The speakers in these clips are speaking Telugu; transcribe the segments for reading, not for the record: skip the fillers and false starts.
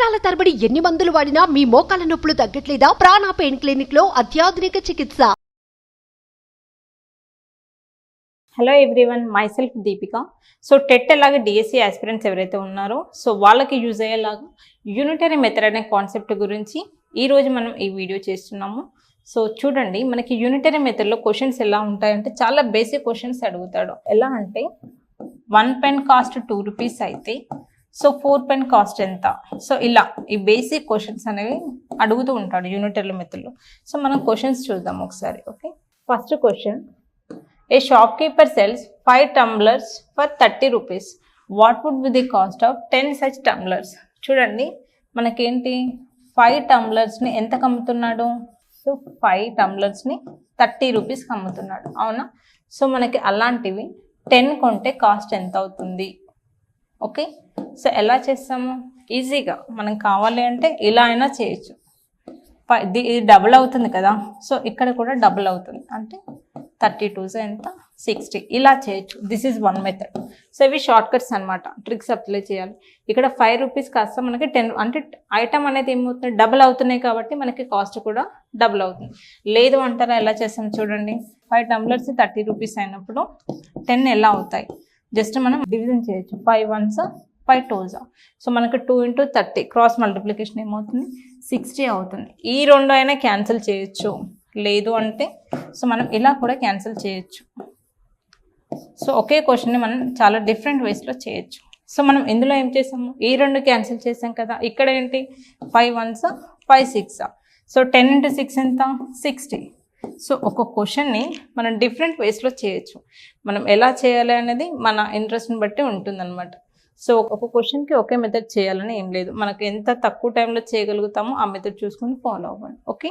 సంవత్సరాల తరబడి ఎన్ని మందులు వాడినా మీ మోకాల నొప్పులు తగ్గట్లేదా? ప్రాణ పెయిన్ క్లినిక్ లో అత్యాధునిక చికిత్స. Hello everyone, my self Deepika. So TET అలాగే డిఎస్సి ఆస్పిరెంట్స్ ఎవరైతే ఉన్నారో సో వాళ్ళకి యూజ్ అయ్యేలాగా యూనిటరీ మెథడ్ అనే కాన్సెప్ట్ గురించి ఈరోజు మనం ఈ వీడియో చేస్తున్నాము. సో చూడండి, మనకి యూనిటరీ మెథడ్లో క్వశ్చన్స్ ఎలా ఉంటాయంటే చాలా బేసిక్ క్వశ్చన్స్ అడుగుతాడు. ఎలా అంటే 1 పెన్ కాస్ట్ 2 రూపీస్ అయితే సో 4 పెన్ కాస్ట్ ఎంత? సో ఇలా ఈ బేసిక్ క్వశ్చన్స్ అనేవి అడుగుతూ ఉంటాడు యూనిటరీ మెథడ్లో. సో మనం క్వశ్చన్స్ చూద్దాం ఒకసారి. Okay, first question, a shopkeeper sells 5 tumblers for 30 rupees. What would be the cost of 10 such tumblers? చూడండి, మనకేంటి 5 tumblers-ని ఎంతకు అమ్ముతున్నాడు? సో 5 tumblers-ని 30 రూపీస్కి అమ్ముతున్నాడు, అవునా? సో మనకి అలాంటివి 10 కొంటే కాస్ట్ ఎంత అవుతుంది? ఓకే, సో ఎలా చేస్తాము? ఈజీగా మనం కావాలి అంటే ఇలా అయినా చేయొచ్చు. ఇది డబుల్ అవుతుంది కదా, సో ఇక్కడ కూడా డబుల్ అవుతుంది, అంటే 32 ఎంత? 60. ఇలా చేయొచ్చు. This is one method. So ఇవి షార్ట్ కట్స్ అనమాట, ట్రిక్స్ అప్లై చేయాలి. ఇక్కడ 5 రూపీస్ కాస్త మనకి 10, అంటే ఐటమ్ అనేది ఏమవుతుంది, డబుల్ అవుతున్నాయి కాబట్టి మనకి కాస్ట్ కూడా డబుల్ అవుతుంది. లేదు అంటారా, ఎలా చేస్తాం చూడండి. 5 tumblers 30 రూపీస్ అయినప్పుడు 10 ఎలా అవుతాయి? జస్ట్ మనం డివిజన్ చేయొచ్చు. 5 ones 5 2s. సో మనకు 2 into 30 క్రాస్ మల్టిప్లికేషన్ ఏమవుతుంది? 60 అవుతుంది. ఈ రెండు అయినా క్యాన్సిల్ చేయొచ్చు. లేదు అంటే సో మనం ఇలా కూడా క్యాన్సిల్ చేయొచ్చు. సో ఒకే క్వశ్చన్ని మనం చాలా డిఫరెంట్ వేస్లో చేయొచ్చు. సో మనం ఇందులో ఏం చేసాము, ఈ రెండు క్యాన్సిల్ చేసాం కదా. ఇక్కడ ఏంటి, 5 ones 5 6. సో 10 into 6 ఎంత? 60. సో ఒక క్వశ్చన్ని మనం డిఫరెంట్ వేస్లో చేయొచ్చు. మనం ఎలా చేయాలి అనేది మన ఇంట్రెస్ట్ని బట్టి ఉంటుందన్నమాట. సో ఒక క్వశ్చన్కి ఒకే మెథడ్ చేయాలని ఏం లేదు. మనకు ఎంత తక్కువ టైంలో చేయగలుగుతామో ఆ మెథడ్ చూసుకొని ఫాలో అవ్వండి. Okay,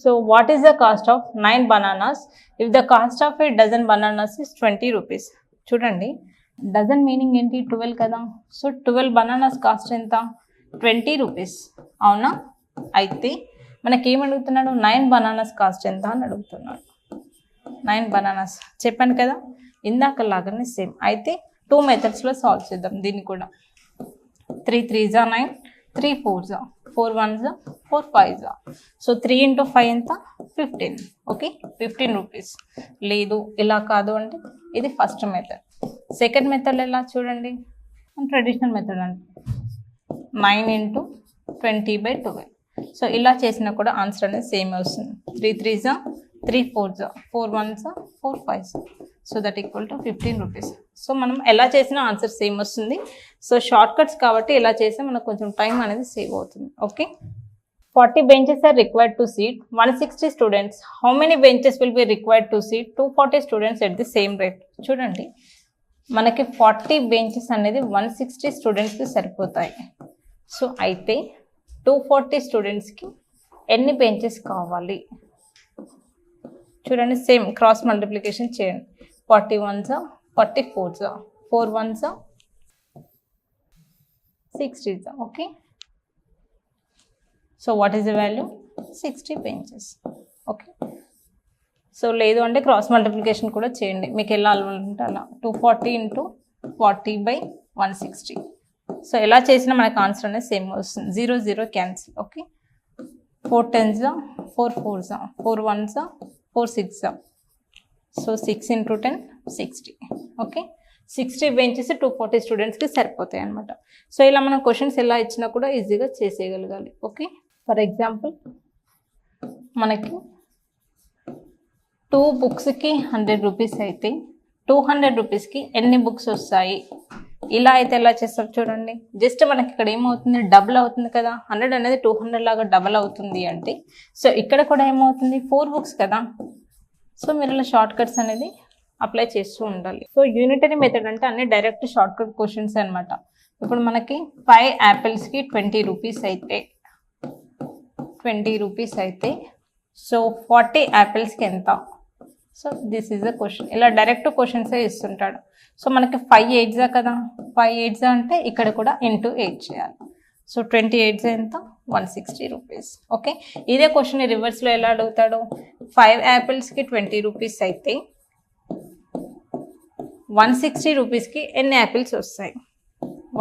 so what is the cost of 9 bananas if the cost of a dozen bananas is 20 rupees? చూడండి, డజన్ మీనింగ్ ఏంటి? 12 కదా. సో 12 bananas కాస్ట్ ఎంత? 20 రూపీస్, అవునా? అయితే మనకేమడుగుతున్నాడు, 9 bananas కాస్ట్ ఎంత అని అడుగుతున్నాడు. 9 bananas చెప్పాను కదా, ఇందాక లాగానే సేమ్. అయితే 2 మెథడ్స్లో సాల్వ్ చేద్దాం దీన్ని కూడా. 3 3s 9, 3 4s 4 1s 4 5s. So 3 into 5 ఎంత? 15. Okay, 15 rupees. లేదు ఇలా కాదు అంటే ఇది ఫస్ట్ మెథడ్. సెకండ్ మెథడ్ ఎలా చూడండి, ట్రెడిషనల్ మెథడ్ అంటే 9 into 20/12. సో ఇలా చేసినా కూడా ఆన్సర్ అనేది సేమ్ వస్తుంది. 3 3s 3 4s 4 1s 4 5s. So that equal to 15 rupees. So మనం ఎలా చేసినా ఆన్సర్ సేమ్ వస్తుంది. సో షార్ట్ కట్స్ కాబట్టి ఎలా చేసినా మనకు కొంచెం టైం అనేది సేవ్ అవుతుంది. Okay, 40 benches are required to seat 160 students. How many benches will be required to seat 240 students at the same rate? చూడండి, మనకి 40 benches అనేది 160 స్టూడెంట్స్కి సరిపోతాయి. సో అయితే 240 స్టూడెంట్స్కి ఎన్ని బెంచెస్ కావాలి? చూడండి, సేమ్ క్రాస్ మల్టిప్లికేషన్ చేయండి. 40 ones 40 4s 4 1s 60s. Okay, so what is the value? 60 benches. Okay, so లేదు అంటే క్రాస్ మల్టిప్లికేషన్ కూడా చేయండి, మీకు ఎలా అలవాలంటే అలా. 240 into 40/160. సో ఎలా చేసినా మనకు ఆన్సర్ అనేది సేమ్ వస్తుంది. 0 0 cancel. Okay, 4 10s 4 4s 4 1s 4 6. So 6 into 10 60. Okay, 60 benches 240 స్టూడెంట్స్కి సరిపోతాయి అనమాట. సో ఇలా మనం క్వశ్చన్స్ ఎలా ఇచ్చినా కూడా ఈజీగా చేసేయగలగాలి. ఓకే, ఫర్ ఎగ్జాంపుల్ మనకి 2 booksకి 100 రూపీస్ అయితే 200 రూపీస్కి ఎన్ని బుక్స్ వస్తాయి? ఇలా అయితే ఎలా చేస్తారు చూడండి. జస్ట్ మనకి ఇక్కడ ఏమవుతుంది, డబుల్ అవుతుంది కదా. 100 అనేది 200 లాగా డబుల్ అవుతుంది అంటే సో ఇక్కడ కూడా ఏమవుతుంది, 4 books కదా. సో మీరు ఇలా షార్ట్ కట్స్ అనేది అప్లై చేస్తూ ఉండాలి. సో యూనిటరీ మెథడ్ అంటే అన్ని డైరెక్ట్ షార్ట్ కట్ క్వశ్చన్స్ అనమాట. ఇప్పుడు మనకి 5 apples-కి 20 రూపీస్ అయితే 20 రూపీస్ అయితే సో 40 apples-కి ఎంత? So this is the question. ఇలా డైరెక్ట్ క్వశ్చన్సే ఇస్తుంటాడు. సో మనకి 5 8s కదా, 5 8s అంటే ఇక్కడ కూడా into 8 చేయాలి. సో 20 8s ఎంత? 160 రూపీస్. ఓకే, ఇదే క్వశ్చన్ రివర్స్లో ఎలా అడుగుతాడు, 5 apples-కి 20 రూపీస్ అయితే 160 రూపీస్కి ఎన్ని యాపిల్స్ వస్తాయి?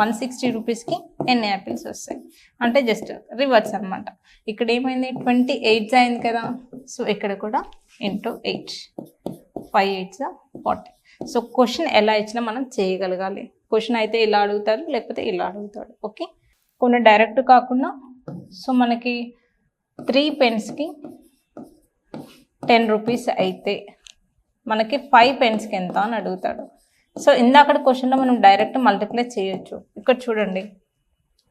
160 రూపీస్కి ఎన్ని యాపిల్స్ వస్తాయి అంటే జస్ట్ రివర్స్ అనమాట. ఇక్కడ ఏమైంది 28 అయింది కదా, సో ఇక్కడ కూడా ఇంటూ 8, 5 8 40. సో క్వశ్చన్ ఎలా ఇచ్చినా మనం చేయగలగాలి. క్వశ్చన్ అయితే ఇలా అడుగుతారు, లేకపోతే ఇలా అడుగుతాడు. ఓకే, కొన్ని డైరెక్ట్ కాకుండా సో మనకి 3 పెన్స్కి 10 రూపీస్ అయితే మనకి 5 పెన్స్కి ఎంత అని అడుగుతాడు. సో ఇందాక క్వశ్చన్లో మనం డైరెక్ట్ మల్టిప్లై చేయొచ్చు. ఇక్కడ చూడండి,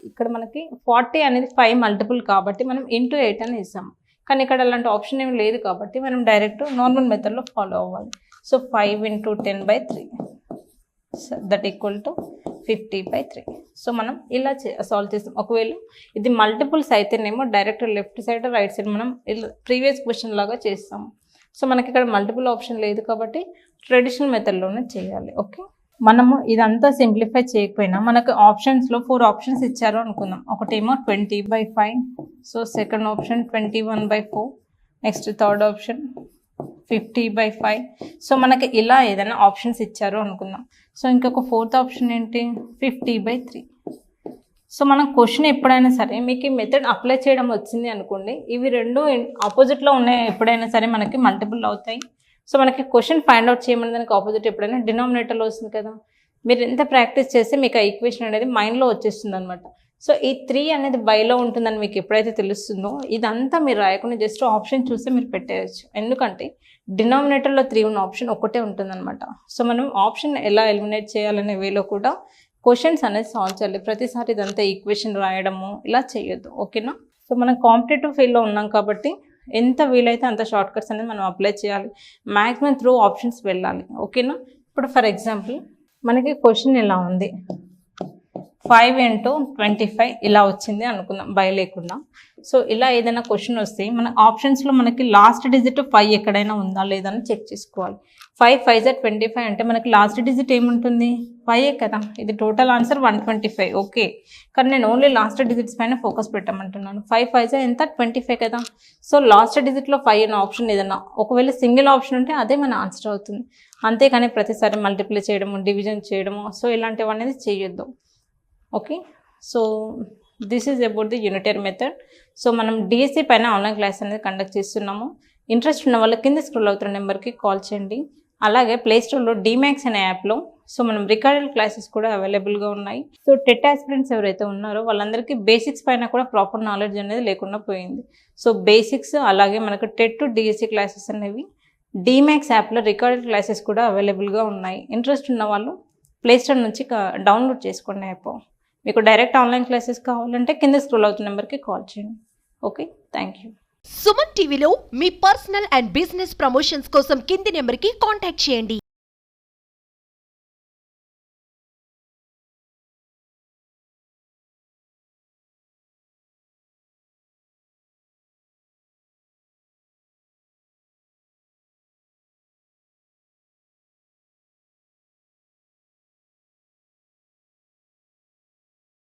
ఇక్కడ మనకి 40 అనేది 5 మల్టిపుల్ కాబట్టి మనం ఇంటూ 8 అని ఇస్తాం. కానీ ఇక్కడ అలాంటి ఆప్షన్ ఏమి లేదు కాబట్టి మనం డైరెక్ట్ నార్మల్ మెథడ్లో ఫాలో అవ్వాలి. So 5 × 10/3 that equal to 50/3. So మనం ఇలా సాల్వ్ చేస్తాం. ఒకవేళ ఇది మల్టిపుల్స్ అయితేనేమో direct left side right side మనం ఇలా ప్రీవియస్ క్వశ్చన్ లాగా చేస్తాం. సో మనకి ఇక్కడ మల్టిపుల్ ఆప్షన్ లేదు కాబట్టి ట్రెడిషనల్ మెథడ్లోనే చేయాలి. ఓకే, మనము ఇదంతా సింప్లిఫై చేయకపోయినా మనకు ఆప్షన్స్లో 4 ఆప్షన్స్ ఇచ్చారు అనుకుందాం. ఒకటేమో 20/5, so second option 21/4, next third option 50/5. So మనకి ఇలా ఏదైనా ఆప్షన్స్ ఇచ్చారు అనుకుందాం. సో ఇంకొక ఫోర్త్ ఆప్షన్ ఏంటి 50/3. సో మనం క్వశ్చన్ ఎప్పుడైనా సరే మీకు ఈ మెథడ్ అప్లై చేయడం వచ్చింది అనుకోండి, ఇవి రెండు ఆపోజిట్లో ఉన్నాయి ఎప్పుడైనా సరే మనకి మల్టిపుల్ అవుతాయి. సో మనకి క్వశ్చన్ ఫైండ్ అవుట్ చేయమని దానికి ఆపోజిట్ ఎప్పుడైనా డినామినేటర్లో వస్తుంది కదా, మీరు ఎంత ప్రాక్టీస్ చేస్తే మీకు ఆ ఈక్వేషన్ అనేది మైండ్లో వచ్చేస్తుంది అనమాట. సో ఈ 3 అనేది బైలో ఉంటుందని మీకు ఎప్పుడైతే తెలుస్తుందో ఇదంతా మీరు రాయకుండా జస్ట్ ఆప్షన్ చూస్తే మీరు పెట్టేయచ్చు. ఎందుకంటే డినామినేటర్లో 3 ఉన్న ఆప్షన్ ఒకటే ఉంటుందన్నమాట. సో మనం ఆప్షన్ ఎలా ఎలిమినేట్ చేయాలనే వేలో కూడా క్వశ్చన్స్ అనేది సాల్వ్ చేయాలి. ప్రతిసారి ఇదంతా ఈక్వేషన్ రాయడము ఇలా చేయొద్దు. ఓకేనా? సో మనం కాంపిటేటివ్ ఫీల్డ్లో ఉన్నాం కాబట్టి ఎంత వీలైతే అంత షార్ట్ కట్స్ అనేది మనం అప్లై చేయాలి. మ్యాక్సిమం త్రూ ఆప్షన్స్ వెళ్ళాలి. ఓకేనా? ఇప్పుడు ఫర్ ఎగ్జాంపుల్ మనకి క్వశ్చన్ ఇలా ఉంది, 5 × 25 ఇలా వచ్చింది అనుకుందాం బై లేకుండా. సో ఇలా ఏదైనా క్వశ్చన్ వస్తే మన ఆప్షన్స్లో మనకి లాస్ట్ డిజిట్ 5 ఎక్కడైనా ఉందా లేదా అని చెక్ చేసుకోవాలి. 5 5 25 అంటే మనకి లాస్ట్ డిజిట్ ఏముంటుంది 5 కదా. ఇది టోటల్ ఆన్సర్ 125. ఓకే, కానీ నేను ఓన్లీ లాస్ట్ డిజిట్స్ పైన ఫోకస్ పెట్టమంటున్నాను. 5 5 ఎంత 25 కదా. సో లాస్ట్ డిజిట్లో 5 అనే ఆప్షన్ ఏదన్నా ఒకవేళ సింగిల్ ఆప్షన్ ఉంటే అదే మన ఆన్సర్ అవుతుంది. అంతేకాని ప్రతిసారి మల్టిప్లై చేయడము, డివిజన్ చేయడము, సో ఇలాంటివి అనేది చేయొద్దు. Okay, so this is about the unitary method. So మనం డిఎస్సి పైన ఆన్లైన్ క్లాస్ అనేది కండక్ట్ చేస్తున్నాము. ఇంట్రెస్ట్ ఉన్న వాళ్ళు కింద స్క్రోల్ అవుతున్న నెంబర్కి కాల్ చేయండి. అలాగే ప్లేస్టోర్లో డిమాక్స్ అనే యాప్లో సో మనం రికార్డెడ్ క్లాసెస్ కూడా అవైలబుల్గా ఉన్నాయి. సో టెట్ ఆస్పిరెంట్స్ ఎవరైతే ఉన్నారో వాళ్ళందరికీ బేసిక్స్ పైన కూడా ప్రాపర్ నాలెడ్జ్ అనేది లేకుండా పోయింది. సో బేసిక్స్ అలాగే మనకు టెట్ టు డిఎస్సి క్లాసెస్ అనేవి డిమాక్స్ యాప్లో రికార్డెడ్ క్లాసెస్ కూడా అవైలబుల్గా ఉన్నాయి. ఇంట్రెస్ట్ ఉన్న వాళ్ళు ప్లేస్టోర్ నుంచి డౌన్లోడ్ చేసుకోండి యాప్. మీకు డైరెక్ట్ ఆన్లైన్ క్లాసెస్ కావాలంటే కింద స్క్రోల్ అవుతున్న నెంబర్కి కాల్ చేయండి. Okay, thank you. సుమన్ టీవీలో మీ పర్సనల్ అండ్ బిజినెస్ ప్రమోషన్స్ కోసం కింది నెంబర్కి కాంటాక్ట్ చేయండి.